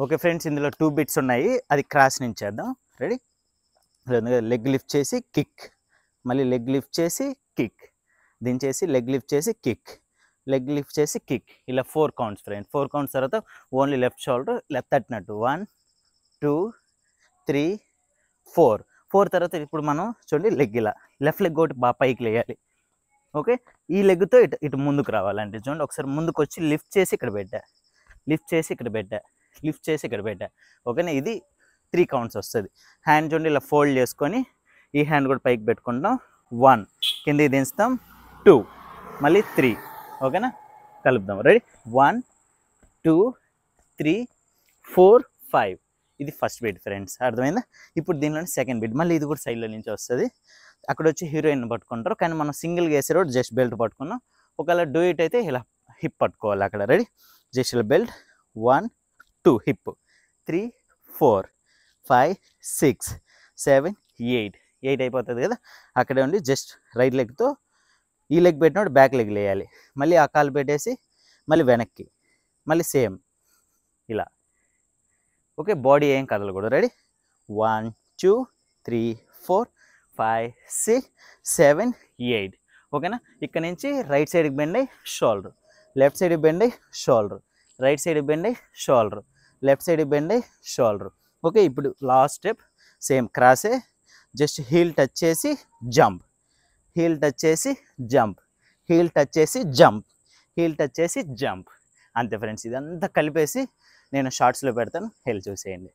Okay friends, ఇందులో 2 bits ఉన్నాయి, అది క్రాస్ నుంచి చేద్దాం. రెడీ? లెగ్ లిఫ్ట్ చేసి కిక్, మళ్ళీ లెగ్ లిఫ్ట్ చేసి కిక్, దించేసి లెగ్ లిఫ్ట్ చేసి కిక్, లెగ్ లిఫ్ట్ చేసి కిక్. ఇలా 4 కౌంట్స్ ఫ్రెండ్స్. 4 కౌంట్స్ తర్వాత ఓన్లీ లెఫ్ట్ షోల్డర్ లెఫ్ట్ తట్టినట్టు 1 2 3 4. 4 తర్వాత ఇప్పుడు మనం చూడండి లెగ్ ఇలా లెఫ్ట్ లెగ్ ఒకటి బాగా పైకి లేయాలి. ఓకే, ఈ లెగ్తో ఇటు ముందుకు రావాలంటే చూడండి, ఒకసారి ముందుకు వచ్చి లిఫ్ట్ చేసి ఇక్కడ పెట్టా, లిఫ్ట్ చేసి ఇక్కడ పెట్టా, లిఫ్ట్ చేసి ఇక్కడ పెట్టా. ఓకేనా? ఇది 3 కౌంట్స్ వస్తుంది. హ్యాండ్ చూడండి ఇలా ఫోల్డ్ చేసుకొని ఈ హ్యాండ్ కూడా పైకి పెట్టుకుంటాం. 1 కిందకి దించుతాం, 2 మళ్ళీ 3. ఓకేనా? కలుపుదాం. రెడీ? 1 2 3 4 5. ఇది ఫస్ట్ బీట్ ఫ్రెండ్స్, అర్థమైందా? ఇప్పుడు దీనిలోని సెకండ్ బీట్, మళ్ళీ ఇది కూడా సైడ్లో నుంచి వస్తుంది. అక్కడ వచ్చి హీరోయిన్ పట్టుకుంటారు, కానీ మనం సింగిల్గా వేసేవాడు జస్ట్ బెల్ట్ పట్టుకున్నాం. ఒకవేళ డూ ఇట్ అయితే ఇలా హిప్ పట్టుకోవాలి అక్కడ. రెడీ? జస్ట్ ఇలా బెల్ట్ 1 2 హిప్, 3 4 5 6 7 8 అయిపోతుంది కదా. అక్కడే ఉండి జస్ట్ రైట్ లెగ్తో ఈ లెగ్ పెట్టినప్పుడు బ్యాక్ లెగ్ వేయాలి, మళ్ళీ ఆ కాలు పెట్టేసి మళ్ళీ వెనక్కి, మళ్ళీ సేమ్ ఇలా. ఓకే, బాడీ ఏం కదలకూడదు. రెడీ? 1 2 3 4 5 6 7 8. ఓకేనా? ఇక్కడ నుంచి రైట్ సైడ్కి బెండ్ అయ్యి షోల్డర్, లెఫ్ట్ సైడ్కి బెండ్ అయ్యి షోల్డర్, రైట్ సైడ్కి బెండ్ అయ్యి షోల్డర్, లెఫ్ట్ సైడ్కి బెండ్ అయ్యి షోల్డర్. ఓకే, ఇప్పుడు లాస్ట్ స్టెప్ సేమ్ క్రాసే, జస్ట్ హీల్ టచ్ చేసి జంప్, హీల్ టచ్ చేసి జంప్, హీల్ టచ్ చేసి జంప్, హీల్ టచ్ చేసి జంప్. అంతే ఫ్రెండ్స్, ఇదంతా కలిపేసి నేను షార్ట్స్లో పెడతాను, హెల్ప్ చూసేయండి.